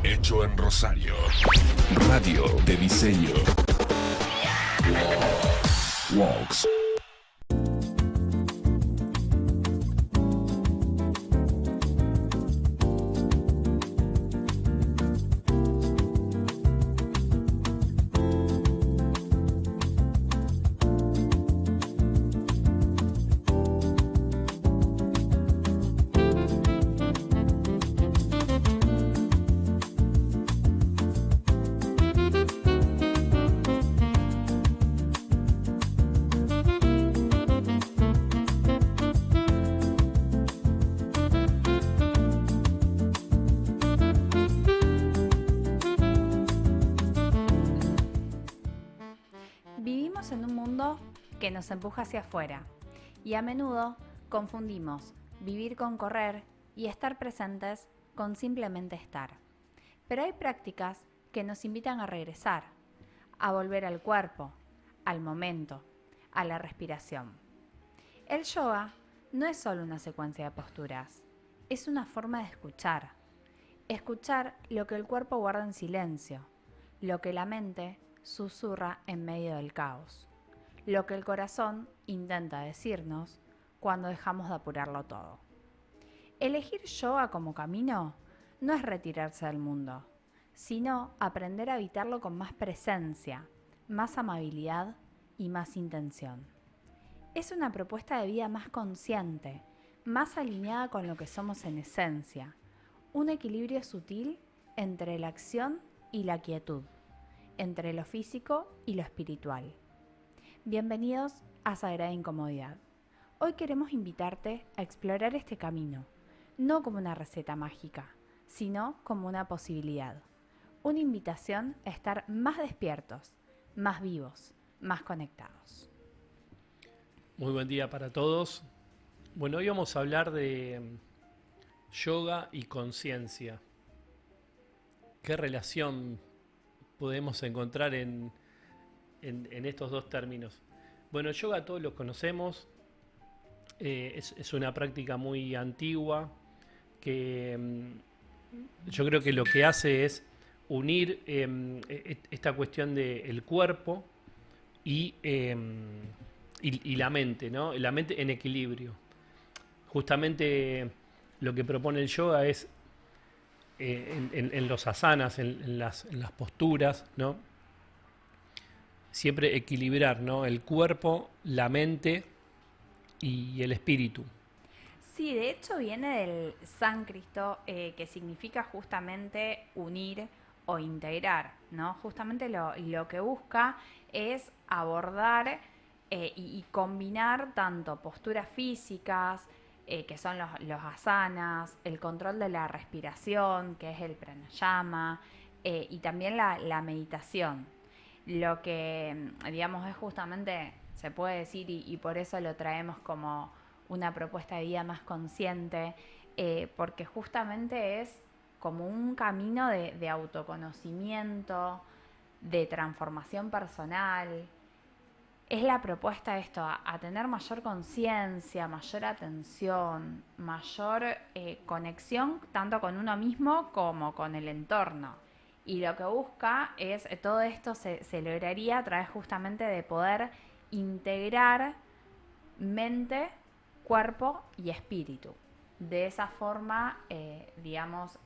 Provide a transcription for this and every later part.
Hecho en Rosario. Radio de diseño. Walks. Vivimos en un mundo que nos empuja hacia afuera y a menudo confundimos vivir con correr y estar presentes con simplemente estar. Pero hay prácticas que nos invitan a regresar, a volver al cuerpo, al momento, a la respiración. El yoga no es solo una secuencia de posturas, es una forma de escuchar. Escuchar lo que el cuerpo guarda en silencio, lo que la mente susurra en medio del caos, lo que el corazón intenta decirnos cuando dejamos de apurarlo todo. Elegir yoga como camino no es retirarse del mundo, sino aprender a habitarlo con más presencia, más amabilidad y más intención. Es una propuesta de vida más consciente, más alineada con lo que somos en esencia, un equilibrio sutil entre la acción y la quietud, entre lo físico y lo espiritual. Bienvenidos a Sagrada Incomodidad. Hoy queremos invitarte a explorar este camino, no como una receta mágica, sino como una posibilidad. Una invitación a estar más despiertos, más vivos, más conectados. Muy buen día para todos. Bueno, hoy vamos a hablar de yoga y conciencia. ¿Qué relación podemos encontrar en estos dos términos? Bueno, yoga todos lo conocemos, es una práctica muy antigua que yo creo que lo que hace es unir esta cuestión del cuerpo y la mente, ¿no? La mente en equilibrio. Justamente lo que propone el yoga es en los asanas, en las posturas, ¿no? Siempre equilibrar, ¿no? El cuerpo, la mente y el espíritu. Sí, de hecho viene del sánscrito, que significa justamente unir o integrar, ¿no? Justamente lo que busca es abordar y combinar tanto posturas físicas, que son los asanas, el control de la respiración, que es el pranayama, y también la meditación. Lo que, digamos, es justamente, se puede decir, y por eso lo traemos como una propuesta de vida más consciente, porque justamente es como un camino de autoconocimiento, de transformación personal. Es la propuesta de esto, a tener mayor conciencia, mayor atención, mayor conexión tanto con uno mismo como con el entorno. Y lo que busca es, todo esto se lograría a través justamente de poder integrar mente, cuerpo y espíritu. De esa forma, digamos,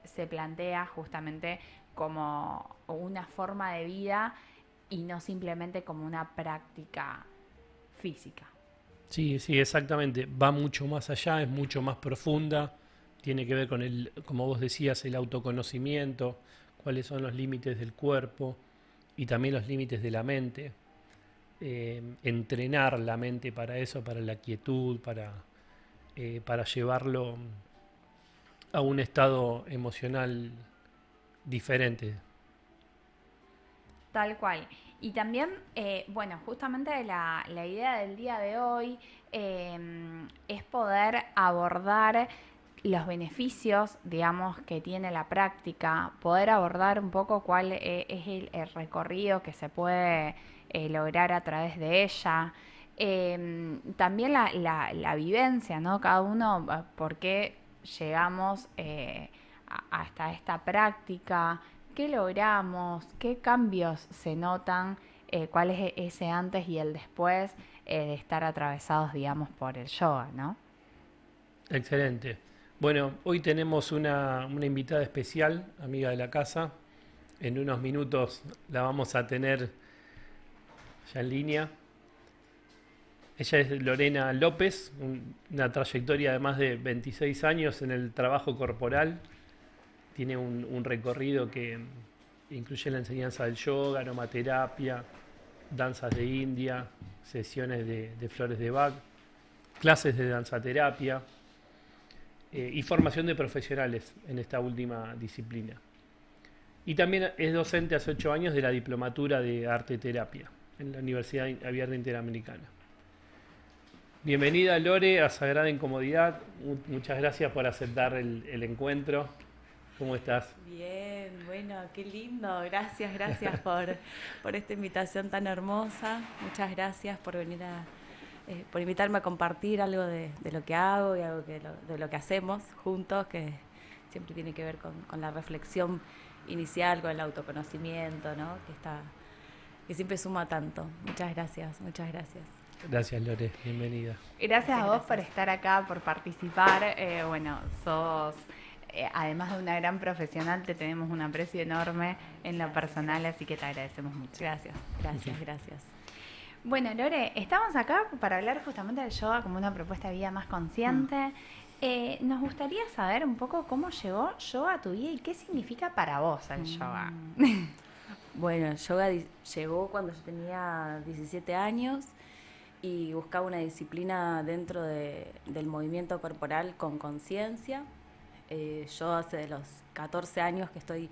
se plantea justamente como una forma de vida y no simplemente como una práctica física. Sí, exactamente. Va mucho más allá, es mucho más profunda. Tiene que ver con como vos decías, el autoconocimiento, cuáles son los límites del cuerpo y también los límites de la mente. Entrenar la mente para eso, para la quietud, para llevarlo a un estado emocional diferente. Tal cual. Y también, bueno, justamente la idea del día de hoy es poder abordar los beneficios, digamos, que tiene la práctica, poder abordar un poco cuál es el recorrido que se puede lograr a través de ella. También la vivencia, ¿no? Cada uno, por qué llegamos hasta esta práctica? ¿Qué logramos? ¿Qué cambios se notan? ¿Cuál es ese antes y el después de estar atravesados, digamos, por el yoga, ¿no? Excelente. Bueno, hoy tenemos una invitada especial, amiga de la casa. En unos minutos la vamos a tener ya en línea. Ella es Lorena López, una trayectoria de más de 26 años en el trabajo corporal. Tiene un recorrido que incluye la enseñanza del yoga, aromaterapia, danzas de India, sesiones de flores de Bach, clases de danzaterapia y formación de profesionales en esta última disciplina. Y también es docente hace 8 años de la diplomatura de arte terapia en la Universidad Abierta Interamericana. Bienvenida, Lore, a Sagrada Incomodidad. Muchas gracias por aceptar el encuentro. ¿Cómo estás? Bien, bueno, qué lindo. Gracias por esta invitación tan hermosa. Muchas gracias por venir por invitarme a compartir algo de lo que hago y algo de lo que hacemos juntos, que siempre tiene que ver con la reflexión inicial, con el autoconocimiento, ¿no? Que siempre suma tanto. Muchas gracias, muchas gracias. Gracias, Lore, bienvenida. Gracias a vos por estar acá, por participar. Sos, además de una gran profesional, te tenemos un aprecio enorme en lo personal, así que te agradecemos mucho. Gracias. Bueno, Lore, estamos acá para hablar justamente del yoga como una propuesta de vida más consciente. Nos gustaría saber un poco cómo llegó yoga a tu vida y qué significa para vos el yoga. Bueno, el yoga llegó cuando yo tenía 17 años y buscaba una disciplina dentro del movimiento corporal con conciencia. Yo hace los 14 años que estoy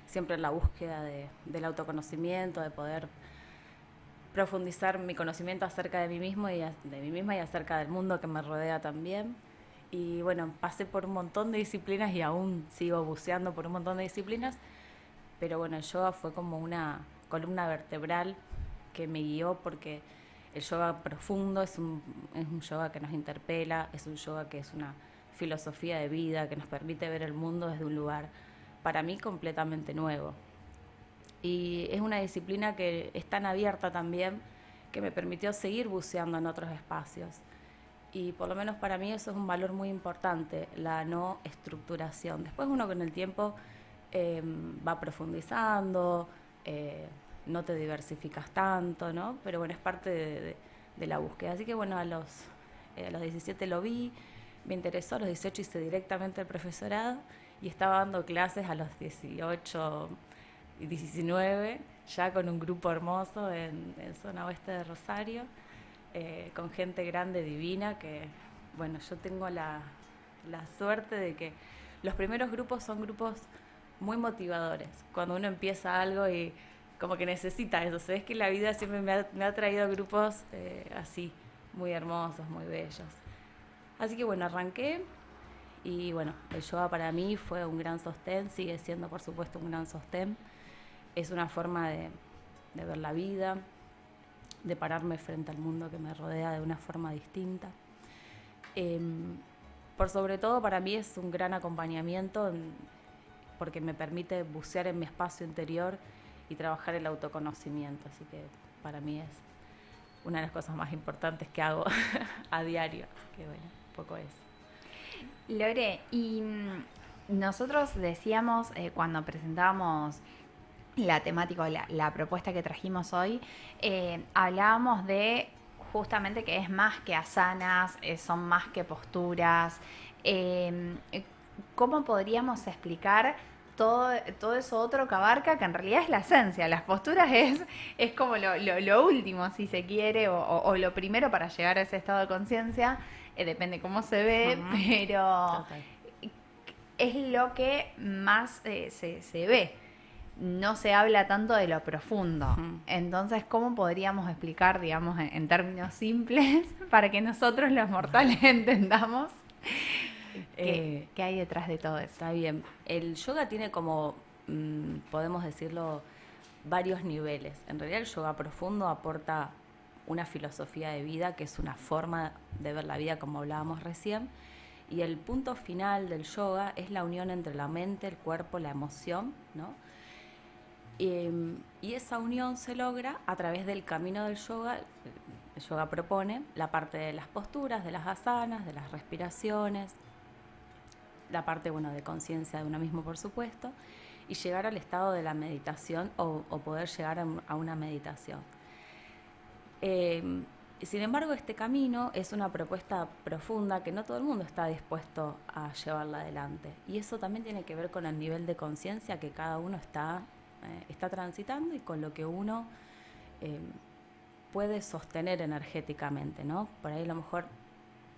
siempre en la búsqueda del autoconocimiento, de poder profundizar mi conocimiento acerca de mí mismo y de mí misma y acerca del mundo que me rodea también. Y bueno, pasé por un montón de disciplinas y aún sigo buceando por un montón de disciplinas, pero bueno, el yoga fue como una columna vertebral que me guió, porque el yoga profundo es un yoga que nos interpela, es un yoga que es una filosofía de vida que nos permite ver el mundo desde un lugar, para mí, completamente nuevo. Y es una disciplina que es tan abierta también que me permitió seguir buceando en otros espacios. Y por lo menos para mí eso es un valor muy importante, la no estructuración. Después uno con el tiempo va profundizando, no te diversificas tanto, ¿no? Pero bueno, es parte de la búsqueda. Así que bueno, a los 17 lo vi, me interesó, a los 18 hice directamente el profesorado y estaba dando clases a los 18 y 19, ya con un grupo hermoso en zona oeste de Rosario, con gente grande, divina, que bueno, yo tengo la suerte de que los primeros grupos son grupos muy motivadores, cuando uno empieza algo y como que necesita eso. Sabes que la vida siempre me ha traído grupos así, muy hermosos, muy bellos. Así que bueno, arranqué y bueno, el yoga para mí fue un gran sostén, sigue siendo por supuesto un gran sostén. Es una forma de ver la vida, de pararme frente al mundo que me rodea de una forma distinta. Por sobre todo para mí es un gran acompañamiento porque me permite bucear en mi espacio interior y trabajar el autoconocimiento. Así que para mí es una de las cosas más importantes que hago a diario. Así que bueno, un poco eso. Lore, y nosotros decíamos cuando presentábamos la temática, la propuesta que trajimos hoy, hablábamos de justamente que es más que asanas, son más que posturas. ¿Cómo podríamos explicar todo eso otro que abarca, que en realidad es la esencia? Las posturas es como lo último, si se quiere, o lo primero para llegar a ese estado de conciencia, depende cómo se ve, pero Total. es lo que más se ve. No se habla tanto de lo profundo. Entonces, ¿cómo podríamos explicar, digamos, en términos simples, para que nosotros los mortales entendamos qué hay detrás de todo eso? Está bien. El yoga tiene como, podemos decirlo, varios niveles. En realidad el yoga profundo aporta una filosofía de vida, que es una forma de ver la vida como hablábamos recién, Y el punto final del yoga es la unión entre la mente, el cuerpo, la emoción, ¿no? Y esa unión se logra a través del camino del yoga. El yoga propone la parte de las posturas, de las asanas, de las respiraciones, la parte, bueno, de conciencia de uno mismo, por supuesto, y llegar al estado de la meditación o poder llegar a una meditación. Sin embargo, este camino es una propuesta profunda que no todo el mundo está dispuesto a llevarla adelante. Y eso también tiene que ver con el nivel de conciencia que cada uno está transitando y con lo que uno puede sostener energéticamente, ¿no? Por ahí a lo mejor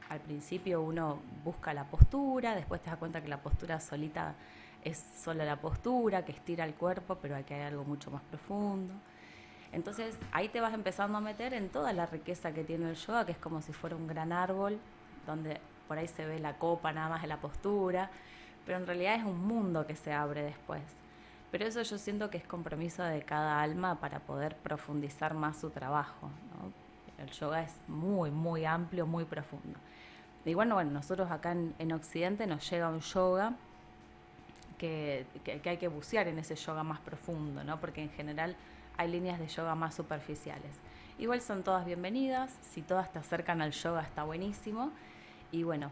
al principio uno busca la postura, después te das cuenta que la postura solita es solo la postura, que estira el cuerpo, pero hay que hay algo mucho más profundo. Entonces ahí te vas empezando a meter en toda la riqueza que tiene el yoga, que es como si fuera un gran árbol, donde por ahí se ve la copa nada más de la postura, pero en realidad es un mundo que se abre después. Pero eso yo siento que es compromiso de cada alma para poder profundizar más su trabajo, ¿no? El yoga es muy, muy amplio, muy profundo. Y bueno, nosotros acá en Occidente nos llega un yoga que hay que bucear en ese yoga más profundo, ¿no? Porque en general hay líneas de yoga más superficiales. Igual son todas bienvenidas, si todas te acercan al yoga está buenísimo. Y bueno,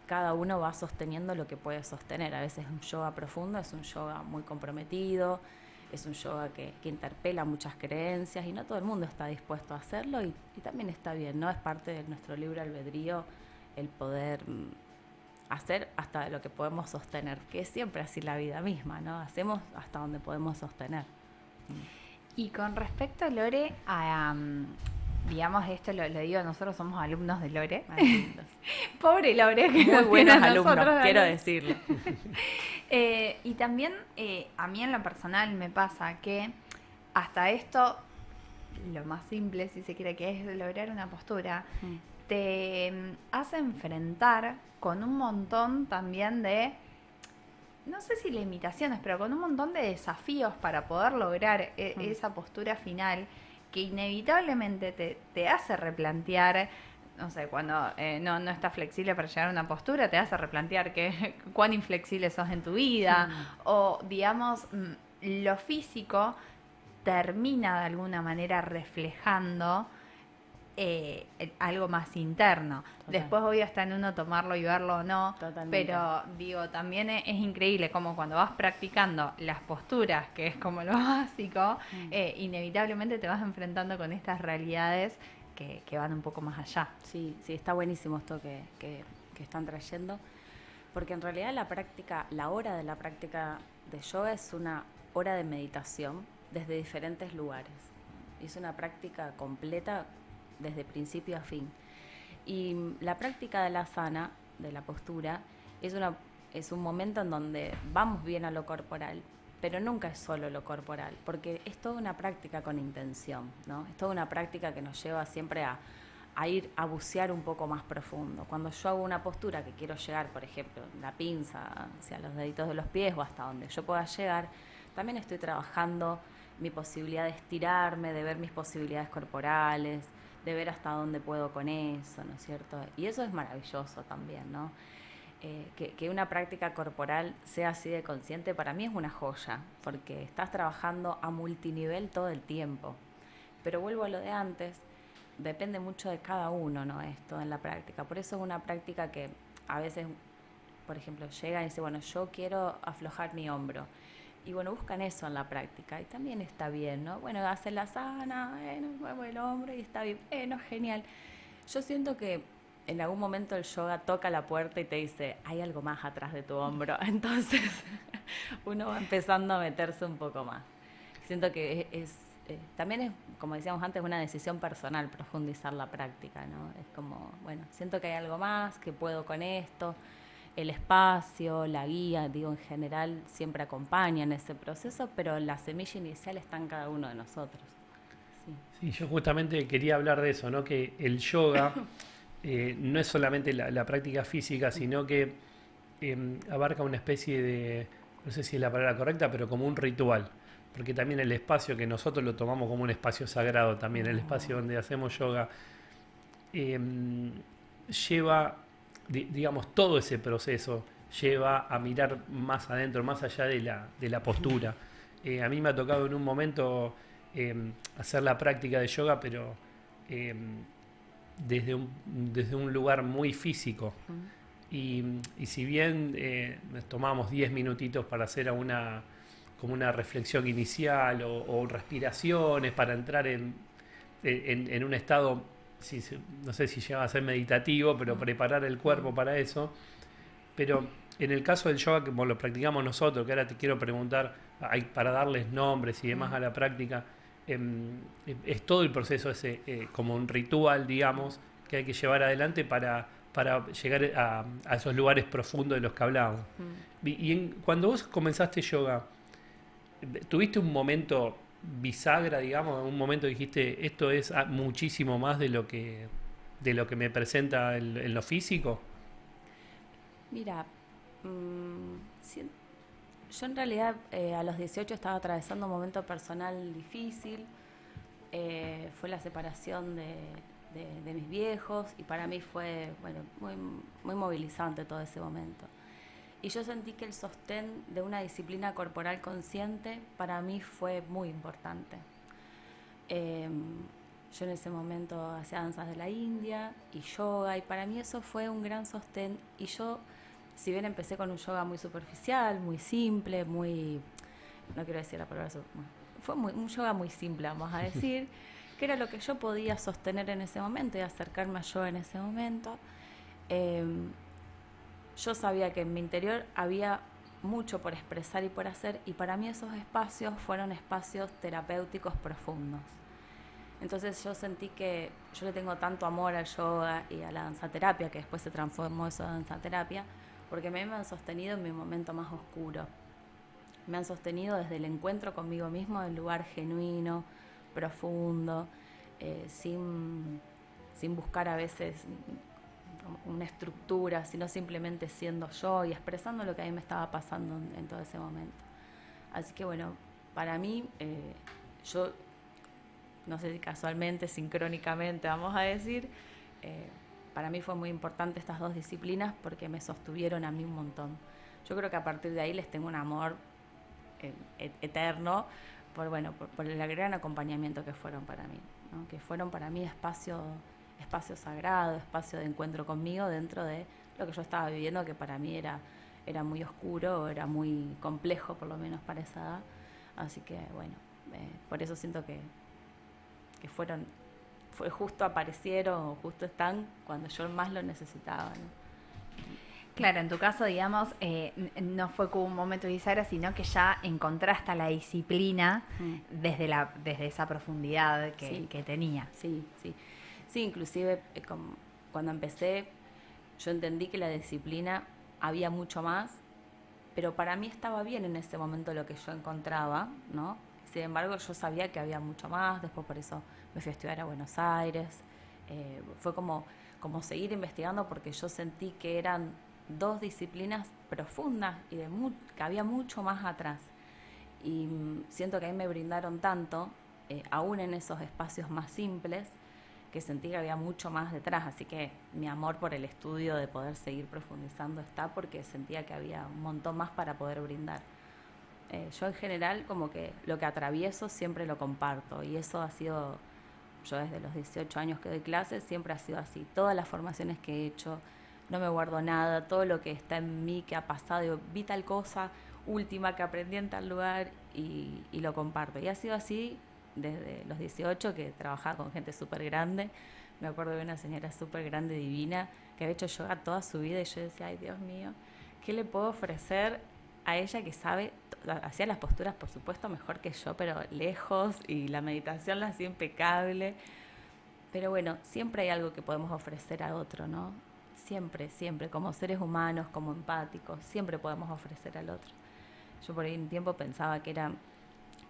cada uno va sosteniendo lo que puede sostener. A veces un yoga profundo es un yoga muy comprometido, es un yoga que interpela muchas creencias y no todo el mundo está dispuesto a hacerlo y también está bien, ¿no? Es parte de nuestro libre albedrío el poder hacer hasta lo que podemos sostener, que es siempre así la vida misma, ¿no? Hacemos hasta donde podemos sostener. Y con respecto, Lore, a, digamos, esto lo digo, nosotros somos alumnos de Lore. Pobre Lore, que muy nos buenos tiene a alumnos, nosotros, quiero ¿no? decirlo. Y también a mí en lo personal me pasa que hasta esto, lo más simple, si se quiere, que es lograr una postura, te hace enfrentar con un montón también de, no sé si limitaciones, pero con un montón de desafíos para poder lograr esa postura final que inevitablemente te hace replantear, no sé, cuando no estás flexible para llegar a una postura, te hace replantear cuán inflexible sos en tu vida, o digamos, lo físico termina de alguna manera reflejando algo más interno. Total. Después obvio está en uno tomarlo y verlo o no. Totalmente. Pero digo, también es increíble como cuando vas practicando las posturas, que es como lo básico, inevitablemente te vas enfrentando con estas realidades que van un poco más allá. Sí, está buenísimo esto que están trayendo, porque en realidad la hora de la práctica de yoga es una hora de meditación desde diferentes lugares. Es una práctica completa desde principio a fin. Y la práctica de la asana, de la postura, es un momento en donde vamos bien a lo corporal, pero nunca es solo lo corporal, porque es toda una práctica con intención, ¿no? Es toda una práctica que nos lleva siempre a ir a bucear un poco más profundo. Cuando yo hago una postura que quiero llegar, por ejemplo, la pinza hacia los deditos de los pies o hasta donde yo pueda llegar, también estoy trabajando mi posibilidad de estirarme, de ver mis posibilidades corporales, de ver hasta dónde puedo con eso, ¿no es cierto? Y eso es maravilloso también, ¿no? Que una práctica corporal sea así de consciente, para mí es una joya, porque estás trabajando a multinivel todo el tiempo. Pero vuelvo a lo de antes, depende mucho de cada uno, ¿no? Esto en la práctica. Por eso es una práctica que a veces, por ejemplo, llega y dice, bueno, yo quiero aflojar mi hombro. Y bueno, buscan eso en la práctica y también está bien, ¿no? Bueno, hacen la asana, muevo el hombro y está bien, genial. Yo siento que en algún momento el yoga toca la puerta y te dice, hay algo más atrás de tu hombro. Entonces uno va empezando a meterse un poco más. Siento que también es, como decíamos antes, una decisión personal profundizar la práctica, ¿no? Es como, bueno, siento que hay algo más, que puedo con esto. El espacio, la guía, digo, en general siempre acompañan ese proceso, pero la semilla inicial está en cada uno de nosotros. Sí, yo justamente quería hablar de eso, ¿no? Que el yoga no es solamente la práctica física, sino que abarca una especie de, no sé si es la palabra correcta, pero como un ritual. Porque también el espacio, que nosotros lo tomamos como un espacio sagrado también, el espacio donde hacemos yoga, lleva digamos, todo ese proceso lleva a mirar más adentro, más allá de la postura. A mí me ha tocado en un momento hacer la práctica de yoga, pero eh, desde un lugar muy físico. Y si bien nos tomamos 10 minutitos para hacer como una reflexión inicial o respiraciones para entrar en un estado, no sé si llega a ser meditativo, pero preparar el cuerpo para eso. Pero en el caso del yoga, como lo practicamos nosotros, que ahora te quiero preguntar, para darles nombres y demás a la práctica, es todo el proceso ese, como un ritual, digamos, que hay que llevar adelante para llegar a esos lugares profundos de los que hablábamos. Cuando vos comenzaste yoga, ¿tuviste un momento bisagra, digamos, un momento que dijiste, esto es muchísimo más de lo que me presenta en lo físico? Mira, yo en realidad a los 18 estaba atravesando un momento personal difícil. Fue la separación de mis viejos y para mí fue muy, muy movilizante todo ese momento. Y yo sentí que el sostén de una disciplina corporal consciente para mí fue muy importante. Yo en ese momento hacía danzas de la India y yoga y para mí eso fue un gran sostén. Y yo, si bien empecé con un yoga muy superficial, muy simple, no quiero decir la palabra, fue un yoga muy simple, vamos a decir, que era lo que yo podía sostener en ese momento y acercarme a yoga en ese momento. Yo sabía que en mi interior había mucho por expresar y por hacer y para mí esos espacios fueron espacios terapéuticos profundos. Entonces yo sentí que yo le tengo tanto amor al yoga y a la danzaterapia, que después se transformó eso en danzaterapia, porque me han sostenido en mi momento más oscuro. Me han sostenido desde el encuentro conmigo mismo, en lugar genuino, profundo, sin buscar a veces una estructura, sino simplemente siendo yo y expresando lo que a mí me estaba pasando en todo ese momento. Así que bueno, para mí, yo, no sé si casualmente, sincrónicamente vamos a decir, para mí fue muy importante estas dos disciplinas porque me sostuvieron a mí un montón. Yo creo que a partir de ahí les tengo un amor eterno por el gran acompañamiento que fueron para mí, ¿no? Que fueron para mí espacio sagrado, espacio de encuentro conmigo dentro de lo que yo estaba viviendo, que para mí era muy oscuro, era muy complejo, por lo menos para esa edad. Así que bueno, por eso siento que justo aparecieron o justo están cuando yo más lo necesitaba, ¿no? Claro, en tu caso, digamos, no fue como un momento de bisagra, sino que ya encontraste la disciplina desde esa profundidad que tenía. Sí, sí. Sí, inclusive cuando empecé, yo entendí que la disciplina había mucho más, pero para mí estaba bien en ese momento lo que yo encontraba, ¿no? Sin embargo, yo sabía que había mucho más, después por eso me fui a estudiar a Buenos Aires. Fue como seguir investigando porque yo sentí que eran dos disciplinas profundas y que había mucho más atrás. Y siento que a mí me brindaron tanto, aún en esos espacios más simples, que sentí que había mucho más detrás. Así que mi amor por el estudio de poder seguir profundizando está porque sentía que había un montón más para poder brindar. Yo en general como que lo que atravieso siempre lo comparto y eso ha sido, yo desde los 18 años que doy clases siempre ha sido así. Todas las formaciones que he hecho, no me guardo nada, todo lo que está en mí, que ha pasado, vi tal cosa última que aprendí en tal lugar y lo comparto. Y ha sido así desde los 18, que trabajaba con gente súper grande. Me acuerdo de una señora súper grande, divina, que había hecho yoga toda su vida y yo decía, ay Dios mío, ¿qué le puedo ofrecer a ella que sabe? Hacía las posturas, por supuesto, mejor que yo, pero lejos, y la meditación la hacía impecable. Pero bueno, siempre hay algo que podemos ofrecer a otro, ¿no? Siempre, siempre, como seres humanos, como empáticos, siempre podemos ofrecer al otro. Yo por ahí un tiempo pensaba que era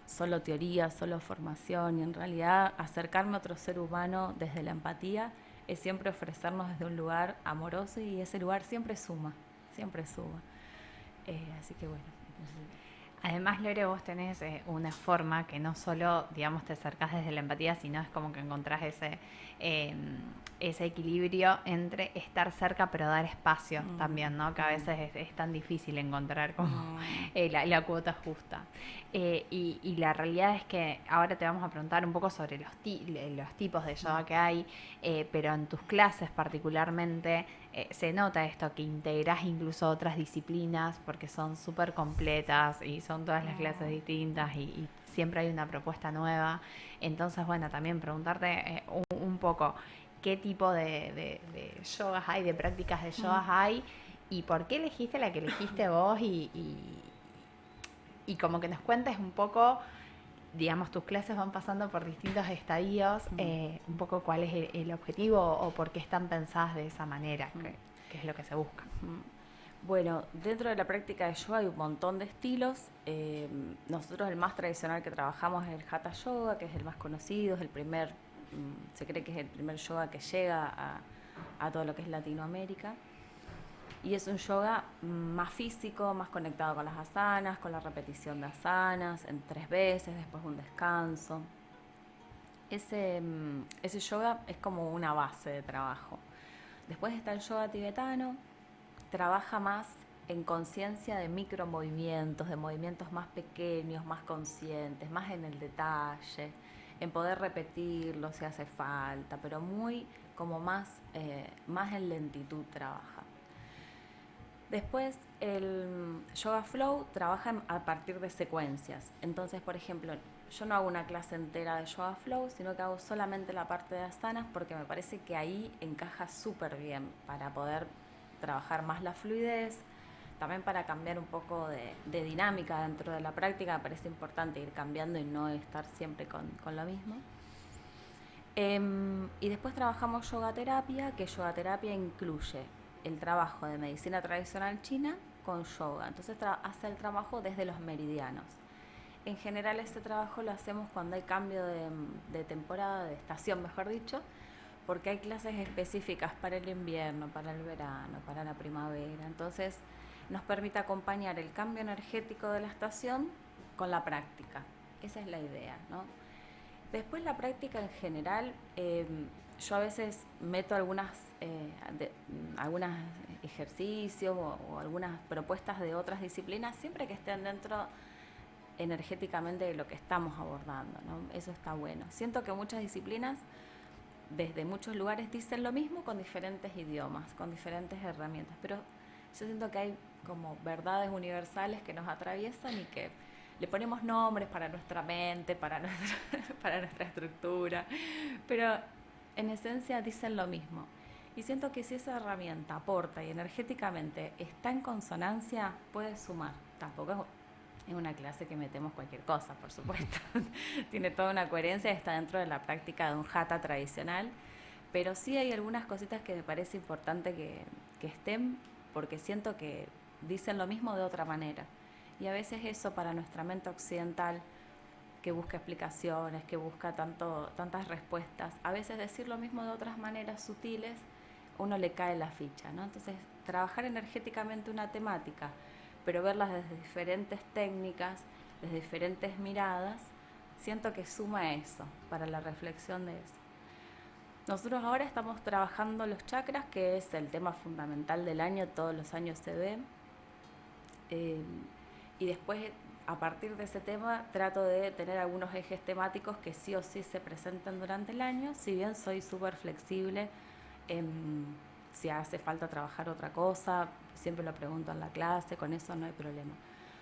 solo teoría, solo formación, y en realidad acercarme a otro ser humano desde la empatía es siempre ofrecernos desde un lugar amoroso y ese lugar siempre suma, siempre suma. Así que bueno. Además, Lore, vos tenés una forma que no solo, digamos, te acercás desde la empatía, sino es como que encontrás ese equilibrio entre estar cerca pero dar espacio también, ¿no? Que a veces es tan difícil encontrar como la cuota justa. Y la realidad es que ahora te vamos a preguntar un poco sobre los tipos de yoga que hay, pero en tus clases particularmente se nota esto, que integrás incluso otras disciplinas porque son súper completas y son todas las clases distintas y siempre hay una propuesta nueva. Entonces, bueno, también preguntarte un poco qué tipo de yogas hay, de prácticas de yogas hay y por qué elegiste la que elegiste vos y como que nos cuentes un poco, digamos, tus clases van pasando por distintos estadios, un poco cuál es el objetivo o por qué están pensadas de esa manera, que es lo que se busca. Bueno, dentro de la práctica de yoga hay un montón de estilos. Nosotros el más tradicional que trabajamos es el Hatha Yoga, que es el más conocido, es el primer, se cree que es el primer yoga que llega a todo lo que es Latinoamérica. Y es un yoga más físico, más conectado con las asanas, con la repetición de asanas, en 3 veces, después un descanso. Ese yoga es como una base de trabajo. Después está el yoga tibetano, trabaja más en conciencia de micromovimientos, de movimientos más pequeños, más conscientes, más en el detalle, en poder repetirlo si hace falta, pero muy como más en lentitud trabaja. Después el Yoga Flow trabaja a partir de secuencias. Entonces, por ejemplo, yo no hago una clase entera de Yoga Flow, sino que hago solamente la parte de asanas porque me parece que ahí encaja súper bien para poder trabajar más la fluidez, también para cambiar un poco de dinámica dentro de la práctica. Me parece importante ir cambiando y no estar siempre con lo mismo. Y después trabajamos yoga terapia, que yoga terapia incluye el trabajo de medicina tradicional china con yoga. Entonces hace el trabajo desde los meridianos. En general este trabajo lo hacemos cuando hay cambio de temporada, de estación mejor dicho, porque hay clases específicas para el invierno, para el verano, para la primavera. Entonces nos permite acompañar el cambio energético de la estación con la práctica. Esa es la idea, ¿no? Después la práctica en general, yo a veces meto algunos ejercicios o algunas propuestas de otras disciplinas, siempre que estén dentro energéticamente de lo que estamos abordando, ¿no? Eso está bueno. Siento que muchas disciplinas desde muchos lugares dicen lo mismo con diferentes idiomas, con diferentes herramientas, pero yo siento que hay como verdades universales que nos atraviesan y que le ponemos nombres para nuestra mente, para nuestra estructura, pero en esencia dicen lo mismo. Y siento que si esa herramienta aporta y energéticamente está en consonancia, puede sumar. Tampoco es una clase que metemos cualquier cosa, por supuesto. Tiene toda una coherencia, está dentro de la práctica de un hatha tradicional, pero sí hay algunas cositas que me parece importante que estén, porque siento que dicen lo mismo de otra manera. Y a veces eso para nuestra mente occidental, que busca explicaciones, que busca tantas respuestas, a veces decir lo mismo de otras maneras sutiles, uno le cae la ficha, ¿no? Entonces, trabajar energéticamente una temática, pero verlas desde diferentes técnicas, desde diferentes miradas, siento que suma eso, para la reflexión de eso. Nosotros ahora estamos trabajando los chakras, que es el tema fundamental del año, todos los años se ve. Y después, a partir de ese tema, trato de tener algunos ejes temáticos que sí o sí se presenten durante el año, si bien soy súper flexible. Si hace falta trabajar otra cosa, siempre lo pregunto en la clase, con eso no hay problema.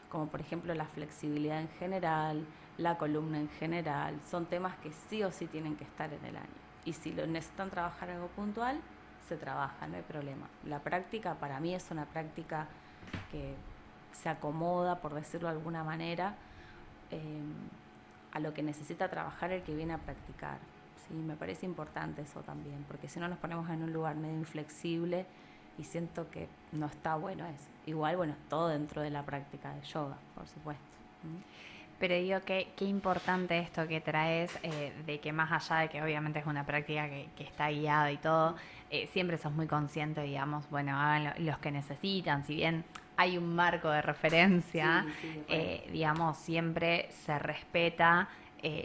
Como por ejemplo la flexibilidad en general, la columna en general, son temas que sí o sí tienen que estar en el año. Y si lo necesitan trabajar algo puntual, se trabaja, no hay problema. La práctica para mí es una práctica que se acomoda, por decirlo de alguna manera, a lo que necesita trabajar el que viene a practicar. Sí, me parece importante eso también, porque si no nos ponemos en un lugar medio inflexible y siento que no está bueno eso. Igual, bueno, todo dentro de la práctica de yoga, por supuesto. Pero digo, qué importante esto que traes, de que más allá de que obviamente es una práctica que está guiada y todo, siempre sos muy consciente, digamos, bueno, hagan los que necesitan, si bien hay un marco de referencia, Sí, digamos, siempre se respeta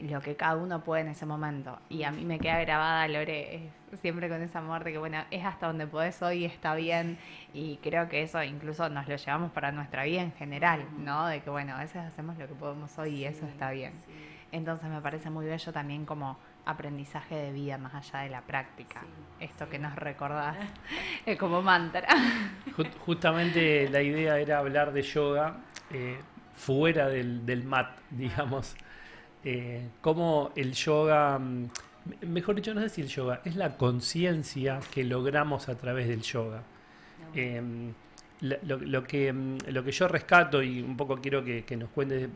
lo que cada uno puede en ese momento. Y a mí me queda grabada, Lore, siempre con ese amor de que, bueno, es hasta donde podés hoy, está bien. Y creo que eso incluso nos lo llevamos para nuestra vida en general, ¿no? De que, bueno, a veces hacemos lo que podemos hoy y eso está bien. sí. Entonces me parece muy bello también como aprendizaje de vida más allá de la práctica. Esto que nos recordás como mantra. Justamente la idea era hablar de yoga fuera del mat, digamos. Cómo el yoga, mejor dicho, no sé si el yoga, es la conciencia que logramos a través del yoga. Eh, lo que yo rescato y un poco quiero que nos cuentes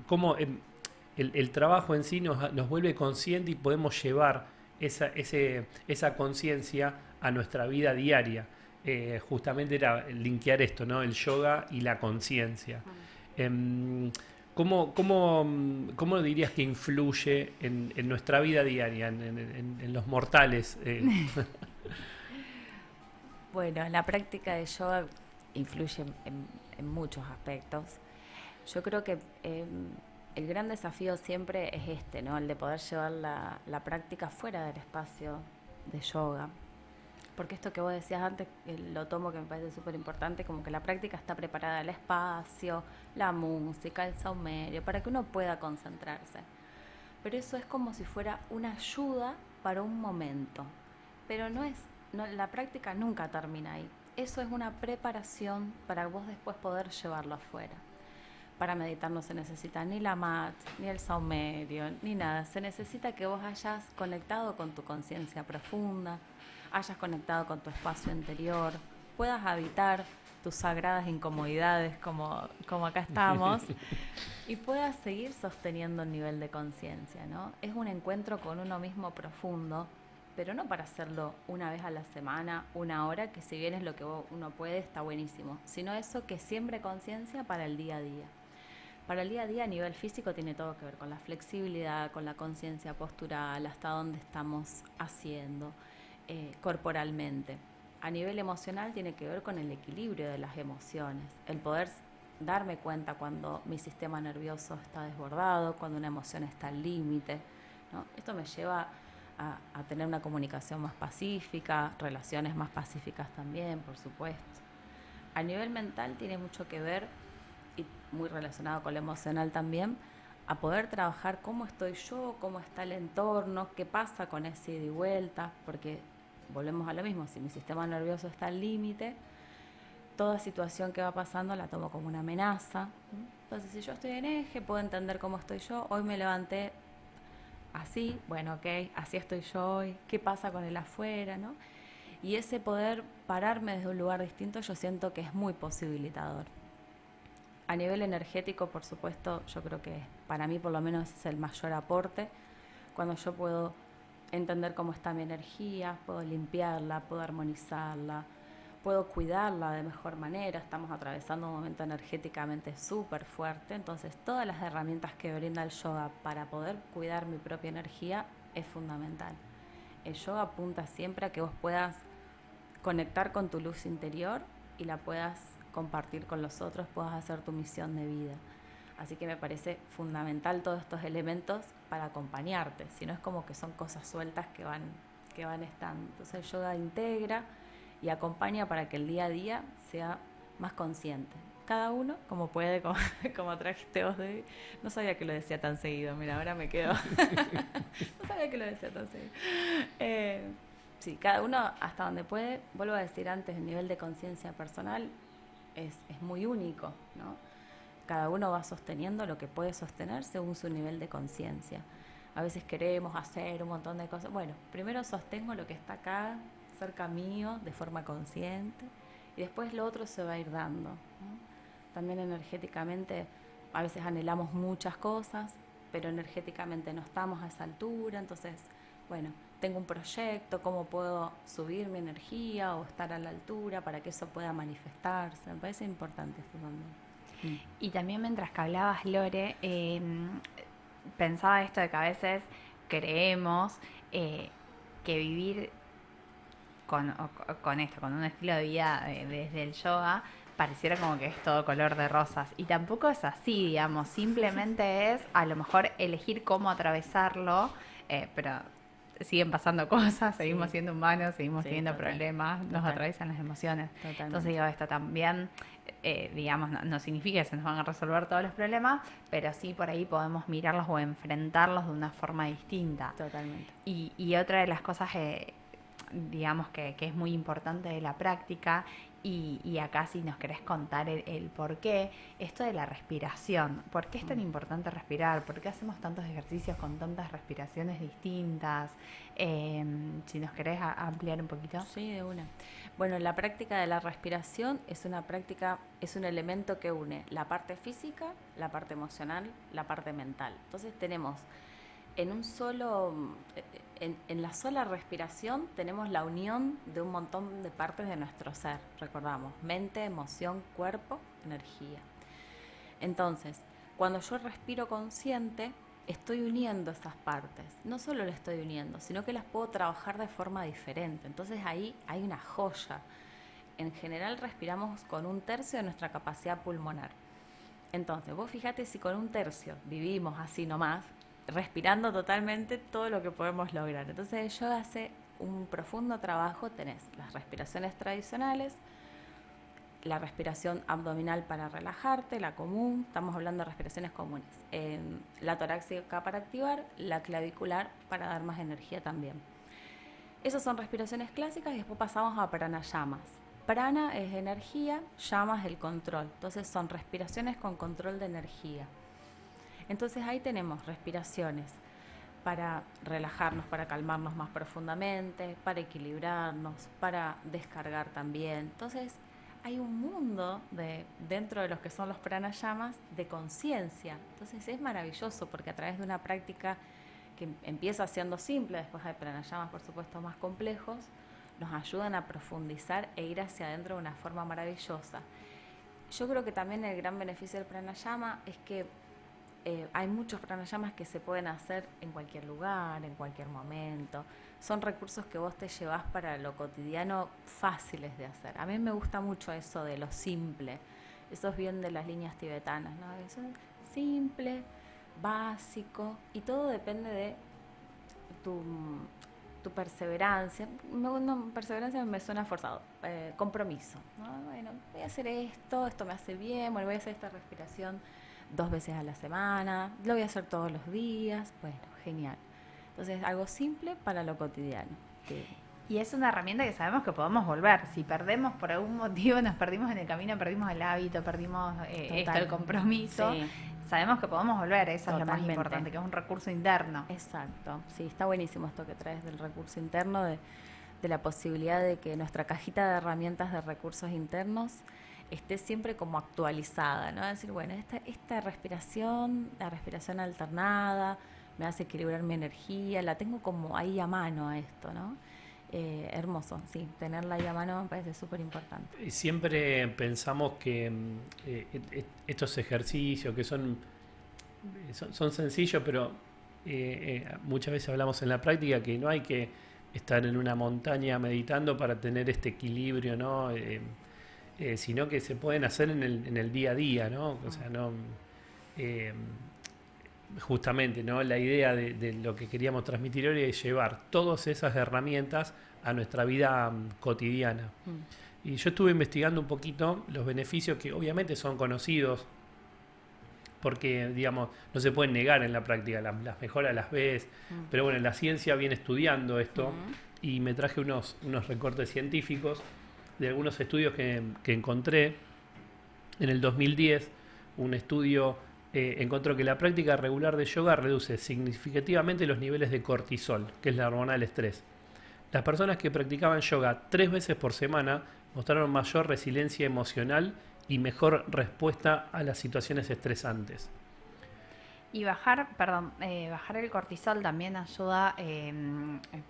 cómo el trabajo en sí nos vuelve consciente y podemos llevar esa conciencia a nuestra vida diaria. Justamente era linkear esto, ¿no? El yoga y la conciencia. Em, ¿Cómo dirías que influye en nuestra vida diaria, en los mortales? Bueno, la práctica de yoga influye en muchos aspectos. Yo creo que el gran desafío siempre es este, ¿no? El de poder llevar la práctica fuera del espacio de yoga. Porque esto que vos decías antes, lo tomo que me parece súper importante, como que la práctica está preparada el espacio, la música, el saumerio, para que uno pueda concentrarse. Pero eso es como si fuera una ayuda para un momento. Pero la práctica nunca termina ahí. Eso es una preparación para vos después poder llevarlo afuera. Para meditar no se necesita ni la mat, ni el saumerio, ni nada. Se necesita que vos hayas conectado con tu conciencia profunda, hayas conectado con tu espacio interior, puedas habitar tus sagradas incomodidades como acá estamos y puedas seguir sosteniendo el nivel de conciencia, ¿no? Es un encuentro con uno mismo profundo, pero no para hacerlo una vez a la semana, una hora, que si bien es lo que uno puede, está buenísimo, sino eso que siembre conciencia para el día a día. Para el día a día a nivel físico tiene todo que ver con la flexibilidad, con la conciencia postural, hasta dónde estamos haciendo corporalmente. A nivel emocional tiene que ver con el equilibrio de las emociones, el poder darme cuenta cuando mi sistema nervioso está desbordado, cuando una emoción está al límite, ¿no? Esto me lleva a tener una comunicación más pacífica, relaciones más pacíficas también, por supuesto. A nivel mental tiene mucho que ver, y muy relacionado con lo emocional también, a poder trabajar cómo estoy yo, cómo está el entorno, qué pasa con ese ida y vuelta, porque volvemos a lo mismo, si mi sistema nervioso está al límite, toda situación que va pasando la tomo como una amenaza. Entonces, si yo estoy en eje, puedo entender cómo estoy yo. Hoy me levanté así, bueno, ok, así estoy yo hoy, qué pasa con el afuera, ¿no? Y ese poder pararme desde un lugar distinto yo siento que es muy posibilitador. A nivel energético, por supuesto, yo creo que para mí por lo menos es el mayor aporte, cuando yo puedo entender cómo está mi energía, puedo limpiarla, puedo armonizarla, puedo cuidarla de mejor manera. Estamos atravesando un momento energéticamente súper fuerte, entonces todas las herramientas que brinda el yoga para poder cuidar mi propia energía es fundamental. El yoga apunta siempre a que vos puedas conectar con tu luz interior y la puedas compartir con los otros, puedas hacer tu misión de vida. Así que me parece fundamental todos estos elementos para acompañarte, si no es como que son cosas sueltas que van estando. Entonces el yoga integra y acompaña para que el día a día sea más consciente. Cada uno como puede, como trajiste vos, Debbie. No sabía que lo decía tan seguido, mira, ahora me quedo. No sabía que lo decía tan seguido. Sí, cada uno hasta donde puede. Vuelvo a decir antes, el nivel de conciencia personal es muy único, ¿no? Cada uno va sosteniendo lo que puede sostener según su nivel de conciencia. A veces queremos hacer un montón de cosas. Bueno, primero sostengo lo que está acá, cerca mío, de forma consciente, y después lo otro se va a ir dando, ¿no? También energéticamente, a veces anhelamos muchas cosas, pero energéticamente no estamos a esa altura, entonces, bueno, tengo un proyecto, cómo puedo subir mi energía o estar a la altura para que eso pueda manifestarse. Me parece importante esto también. Y también mientras que hablabas, Lore, pensaba esto de que a veces creemos que vivir con un estilo de vida desde el yoga, pareciera como que es todo color de rosas. Y tampoco es así, digamos. Simplemente es a lo mejor elegir cómo atravesarlo, pero siguen pasando cosas, seguimos siendo humanos, seguimos teniendo problemas, nos atraviesan las emociones. Totalmente. Entonces digo, esto también, digamos, no significa que se nos van a resolver todos los problemas, pero sí por ahí podemos mirarlos o enfrentarlos de una forma distinta. Totalmente. Y otra de las cosas, digamos, que es muy importante de la práctica, y acá si nos querés contar el por qué, esto de la respiración. ¿Por qué es tan importante respirar? ¿Por qué hacemos tantos ejercicios con tantas respiraciones distintas? Si nos querés ampliar un poquito. Sí, de una. Bueno, la práctica de la respiración es una práctica, es un elemento que une la parte física, la parte emocional, la parte mental. Entonces tenemos en la sola respiración tenemos la unión de un montón de partes de nuestro ser, recordamos, mente, emoción, cuerpo, energía. Entonces, cuando yo respiro consciente, estoy uniendo esas partes. No solo las estoy uniendo, sino que las puedo trabajar de forma diferente. Entonces ahí hay una joya. En general respiramos con 1/3 de nuestra capacidad pulmonar. Entonces, vos fíjate si con 1/3 vivimos así nomás, respirando totalmente todo lo que podemos lograr. Entonces el yoga hace un profundo trabajo. Tenés las respiraciones tradicionales, la respiración abdominal para relajarte, la común, estamos hablando de respiraciones comunes, la torácica para activar, la clavicular para dar más energía también. Esas son respiraciones clásicas y después pasamos a pranayamas. Prana es energía, llama es el control. Entonces son respiraciones con control de energía. Entonces ahí tenemos respiraciones para relajarnos, para calmarnos más profundamente, para equilibrarnos, para descargar también. Entonces hay un mundo dentro de los que son los pranayamas de conciencia. Entonces es maravilloso porque a través de una práctica que empieza siendo simple, después hay pranayamas por supuesto más complejos, nos ayudan a profundizar e ir hacia adentro de una forma maravillosa. Yo creo que también el gran beneficio del pranayama es que hay muchos pranayamas que se pueden hacer en cualquier lugar, en cualquier momento. Son recursos que vos te llevás para lo cotidiano, fáciles de hacer. A mí me gusta mucho eso de lo simple. Eso es bien de las líneas tibetanas, ¿no? Eso es simple, básico, y todo depende de tu perseverancia. Perseverancia me suena forzado. Compromiso, ¿no? Bueno, voy a hacer esto me hace bien, bueno, voy a hacer esta respiración 2 veces a la semana, lo voy a hacer todos los días. Bueno, genial. Entonces, algo simple para lo cotidiano. Sí. Y es una herramienta que sabemos que podemos volver. Si perdemos por algún motivo, nos perdimos en el camino, perdimos el hábito, perdimos el compromiso, sí, sabemos que podemos volver. Eso totalmente es lo más importante, que es un recurso interno. Exacto. Sí, está buenísimo esto que traes del recurso interno, de la posibilidad de que nuestra cajita de herramientas de recursos internos esté siempre como actualizada, ¿no? Es decir, bueno, esta respiración, la respiración alternada, me hace equilibrar mi energía, la tengo como ahí a mano a esto, ¿no? Hermoso, sí, tenerla ahí a mano me parece súper importante. Siempre pensamos que estos ejercicios que son sencillos, pero muchas veces hablamos en la práctica que no hay que estar en una montaña meditando para tener este equilibrio, ¿no? Sino que se pueden hacer en el día a día, ¿no? O sea, no, justamente, ¿no? La idea de lo que queríamos transmitir hoy es llevar todas esas herramientas a nuestra vida cotidiana. Y yo estuve investigando un poquito los beneficios que obviamente son conocidos, porque, digamos, no se pueden negar en la práctica, las mejoras las ves, pero bueno, la ciencia viene estudiando esto, y me traje unos recortes científicos de algunos estudios que encontré. En el 2010, un estudio encontró que la práctica regular de yoga reduce significativamente los niveles de cortisol, que es la hormona del estrés. Las personas que practicaban yoga 3 veces por semana mostraron mayor resiliencia emocional y mejor respuesta a las situaciones estresantes. Y bajar el cortisol también ayuda,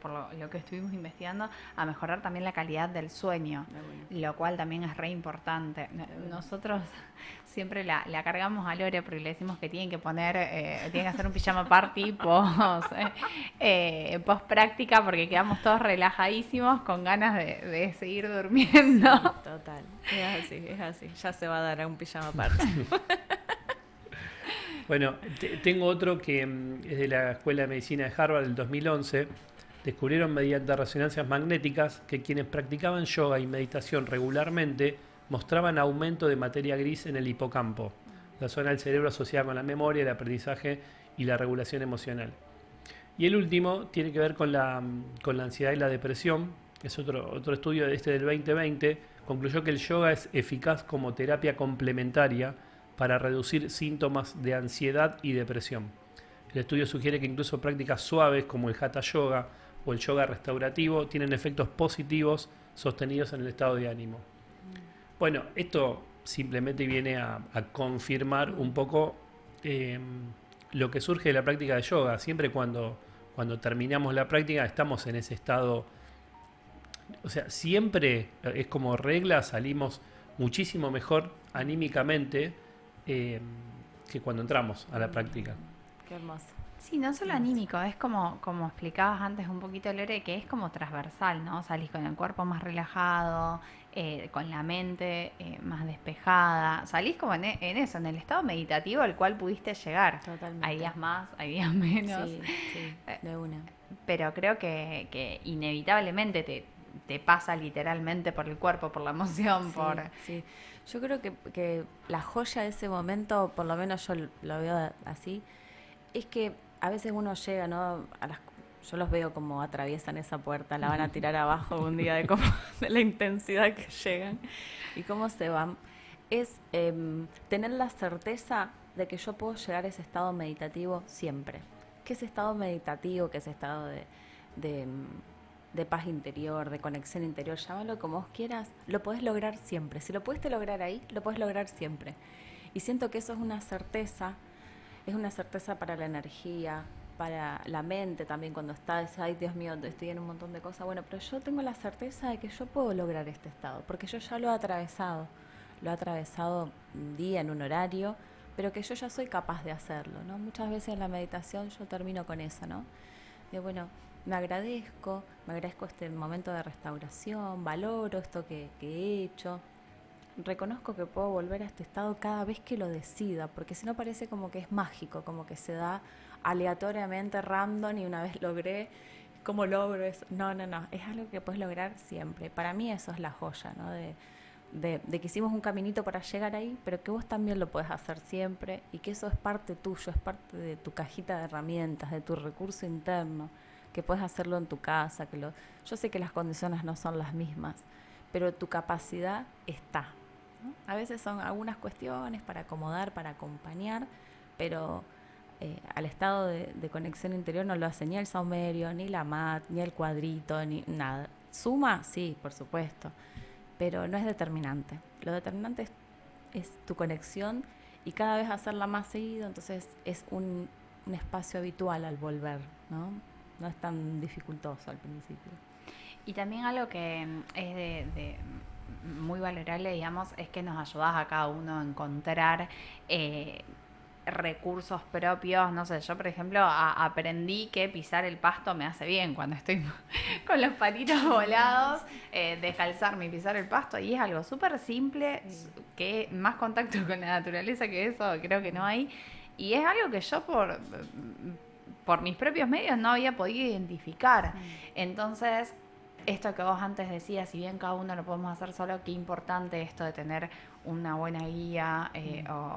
por lo que estuvimos investigando, a mejorar también la calidad del sueño, lo cual también es re importante. Nosotros siempre la cargamos a Lore porque le decimos que tienen que hacer un pijama party post práctica, porque quedamos todos relajadísimos con ganas de seguir durmiendo. Total, es así, ya se va a dar a un pijama party. Bueno, tengo otro que es de la Escuela de Medicina de Harvard del 2011. Descubrieron mediante resonancias magnéticas que quienes practicaban yoga y meditación regularmente mostraban aumento de materia gris en el hipocampo, la zona del cerebro asociada con la memoria, el aprendizaje y la regulación emocional. Y el último tiene que ver con la ansiedad y la depresión. Es otro estudio del 2020. Concluyó que el yoga es eficaz como terapia complementaria para reducir síntomas de ansiedad y depresión. El estudio sugiere que incluso prácticas suaves como el Hatha Yoga o el yoga restaurativo tienen efectos positivos sostenidos en el estado de ánimo. Bueno, esto simplemente viene a confirmar un poco lo que surge de la práctica de yoga. Siempre cuando terminamos la práctica estamos en ese estado. O sea, siempre es como regla, salimos muchísimo mejor anímicamente que cuando entramos a la práctica. Qué hermoso. Sí, no solo anímico, es como explicabas antes un poquito, Lore, que es como transversal, ¿no? Salís con el cuerpo más relajado, con la mente más despejada. Salís como en eso, en el estado meditativo al cual pudiste llegar. Totalmente. Hay días más, hay días menos. Sí, de una. Pero creo que inevitablemente te pasa literalmente por el cuerpo, por la emoción, Sí. Yo creo que la joya de ese momento, por lo menos yo lo veo así, es que a veces uno llega, ¿no? Yo los veo como atraviesan esa puerta, la van a tirar abajo un día de la intensidad que llegan y cómo se van. Es tener la certeza de que yo puedo llegar a ese estado meditativo siempre. Que ese estado meditativo, que ese estado de paz interior, de conexión interior, llámalo como vos quieras, lo podés lograr siempre. Si lo pudiste lograr ahí, lo podés lograr siempre. Y siento que eso es una certeza para la energía, para la mente también, cuando estás, ay Dios mío, estoy en un montón de cosas. Bueno, pero yo tengo la certeza de que yo puedo lograr este estado, porque yo ya lo he atravesado un día, en un horario, pero que yo ya soy capaz de hacerlo, ¿no? Muchas veces en la meditación yo termino con eso, ¿no? Digo, bueno, me agradezco este momento de restauración, valoro esto que he hecho, reconozco que puedo volver a este estado cada vez que lo decida, porque si no parece como que es mágico, como que se da aleatoriamente, random, y una vez logré, ¿cómo logro eso? No, es algo que puedes lograr siempre. Para mí eso es la joya, ¿no? De que hicimos un caminito para llegar ahí, pero que vos también lo podés hacer siempre y que eso es parte tuyo, es parte de tu cajita de herramientas, de tu recurso interno, que puedes hacerlo en tu casa. Yo sé que las condiciones no son las mismas, pero tu capacidad está, ¿no? A veces son algunas cuestiones para acomodar, para acompañar, pero al estado de conexión interior no lo hace ni el saumerio, ni la mat, ni el cuadrito, ni nada. ¿Suma? Sí, por supuesto, pero no es determinante. Lo determinante es tu conexión y cada vez hacerla más seguido, entonces es un espacio habitual al volver, ¿no? No es tan dificultoso al principio. Y también algo que es de muy valorable, digamos, es que nos ayudás a cada uno a encontrar recursos propios. No sé, yo por ejemplo aprendí que pisar el pasto me hace bien cuando estoy con los patitos volados, descalzarme y pisar el pasto, y es algo súper simple, que más contacto con la naturaleza que eso creo que no hay, y es algo que yo por mis propios medios no había podido identificar. Entonces, esto que vos antes decías, si bien cada uno lo podemos hacer solo, qué importante esto de tener una buena guía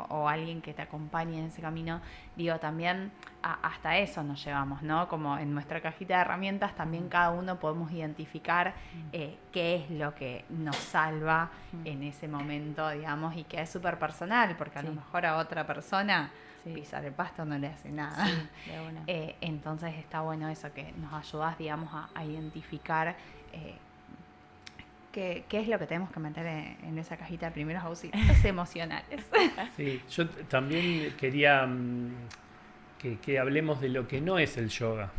o alguien que te acompañe en ese camino. Digo, también hasta eso nos llevamos, ¿no? Como en nuestra cajita de herramientas también cada uno podemos identificar qué es lo que nos salva en ese momento, digamos, y que es súper personal, porque a lo mejor a otra persona pisar el pasto no le hace nada. Sí, de una. Entonces está bueno eso, que nos ayudas, digamos, a identificar qué es lo que tenemos que meter en esa cajita de primeros auxilios emocionales. Sí, yo también quería que hablemos de lo que no es el yoga,